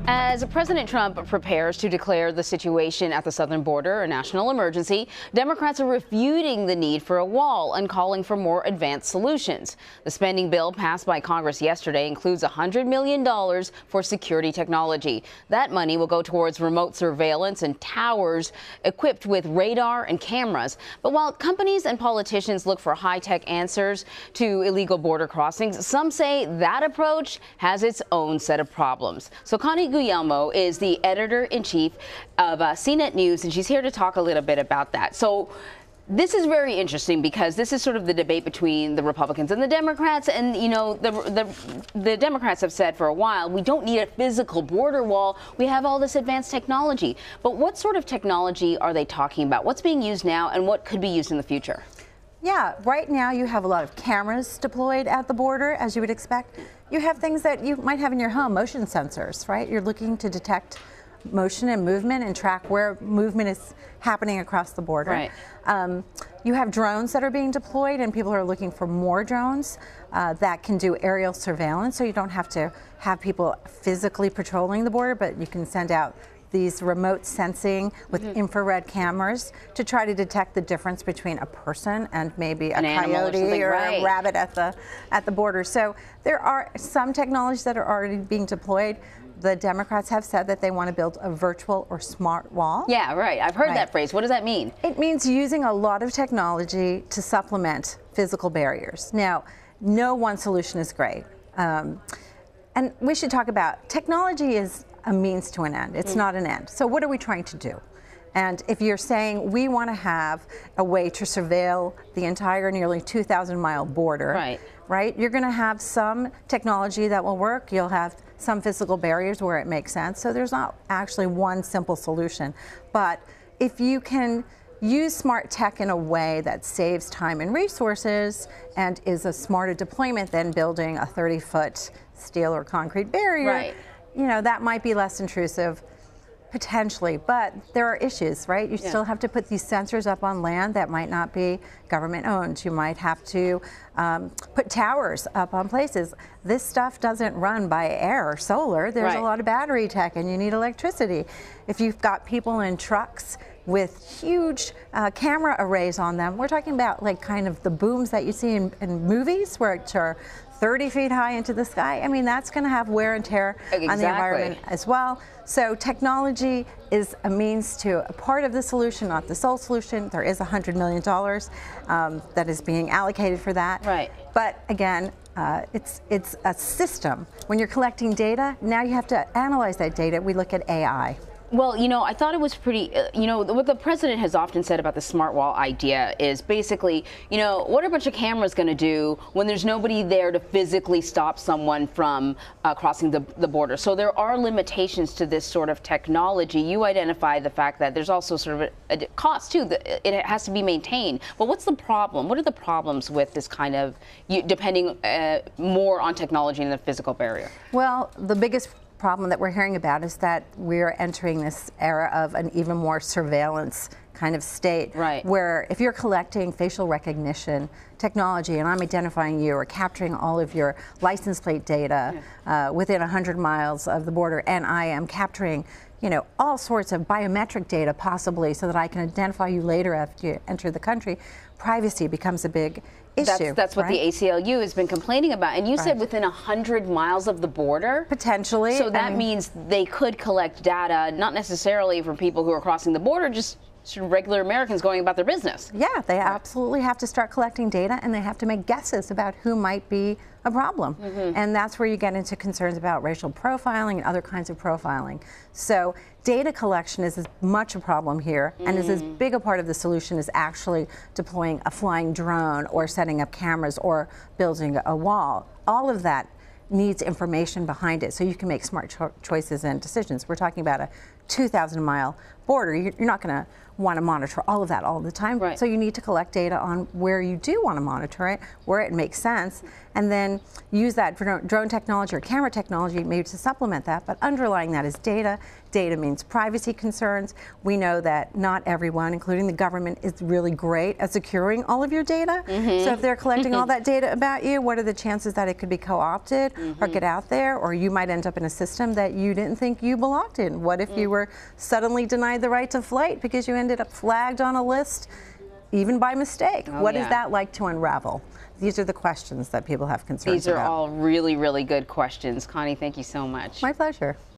As President Trump prepares to declare the situation at the southern border a national emergency, Democrats are refuting the need for a wall and calling for more advanced solutions. The spending bill passed by Congress yesterday includes $100 million for security technology. That money will go towards remote surveillance and towers equipped with radar and cameras. But while companies and politicians look for high-tech answers to illegal border crossings, some say that approach has its own set of problems. So Connie Guglielmo is the editor-in-chief of CNET News, and she's here to talk a little bit about that. So this is very interesting because this is sort of the debate between the Republicans and the Democrats. And, you know, the Democrats have said for a while, we don't need a physical border wall. We have all this advanced technology. But what sort of technology are they talking about? What's being used now and what could be used in the future? Yeah, right now you have a lot of cameras deployed at the border, as you would expect. You have things that you might have in your home, motion sensors, right? You're looking to detect motion and movement and track where movement is happening across the border. Right. You have drones that are being deployed, and people are looking for more drones that can do aerial surveillance, so you don't have to have people physically patrolling the border, but you can send out these remote sensing with infrared cameras to try to detect the difference between a person and maybe a coyote or a rabbit at the border. So there are some technologies that are already being deployed. The Democrats have said that they want to build a virtual or smart wall. Yeah, right. I've heard that phrase. What does that mean? It means using a lot of technology to supplement physical barriers. Now, no one solution is great. And we should talk about technology is a means to an end. It's not an end. So what are we trying to do? And if you're saying we want to have a way to surveil the entire nearly 2,000-mile border, right? You're going to have some technology that will work. You'll have some physical barriers where it makes sense. So there's not actually one simple solution. But if you can use smart tech in a way that saves time and resources and is a smarter deployment than building a 30-foot steel or concrete barrier, you know, that might be less intrusive, potentially, but there are issues, right? You still have to put these sensors up on land that might not be government owned. You might have to put towers up on places. This stuff doesn't run by air or solar. There's a lot of battery tech and you need electricity. If you've got people in trucks with huge camera arrays on them, we're talking about like kind of the booms that you see in movies which are 30 feet high into the sky. I mean, that's going to have wear and tear on the environment as well. So technology is a means to a part of the solution, not the sole solution. There is $100 million that is being allocated for that. But again, it's a system. When you're collecting data, now you have to analyze that data. We look at AI. Well, you know, I thought it was pretty, you know, what the president has often said about the smart wall idea is basically, you know, what are a bunch of cameras going to do when there's nobody there to physically stop someone from crossing the border? So there are limitations to this sort of technology. You identify the fact that there's also sort of a cost, too. It has to be maintained. But what's the problem? What are the problems with this kind of, depending more on technology than the physical barrier? Well, the biggest problem that we're hearing about is that we're entering this era of an even more surveillance kind of state, where if you're collecting facial recognition technology and I'm identifying you or capturing all of your license plate data within 100 miles of the border, and I am capturing, you know, all sorts of biometric data possibly so that I can identify you later after you enter the country, privacy becomes a big issue. That's what the ACLU has been complaining about. And you said within 100 miles of the border? Potentially. So that means they could collect data, not necessarily from people who are crossing the border, just sort of regular Americans going about their business. Yeah, they absolutely have to start collecting data, and they have to make guesses about who might be a problem. And that's where you get into concerns about racial profiling and other kinds of profiling. So data collection is as much a problem here and is as big a part of the solution as actually deploying a flying drone or setting up cameras or building a wall. All of that needs information behind it so you can make smart choices and decisions. We're talking about a 2,000-mile border, you're not going to want to monitor all of that all the time. Right. So you need to collect data on where you do want to monitor it, where it makes sense, and then use that drone technology or camera technology maybe to supplement that. But underlying that is data. Data means privacy concerns. We know that not everyone, including the government, is really great at securing all of your data. So if they're collecting all that data about you, what are the chances that it could be co-opted or get out there, or you might end up in a system that you didn't think you belonged in? What if you were suddenly denied the right to flight because you ended up flagged on a list, even by mistake? What is that like to unravel? These are the questions that people have concerns about. These are all really, really good questions. Connie, thank you so much. My pleasure.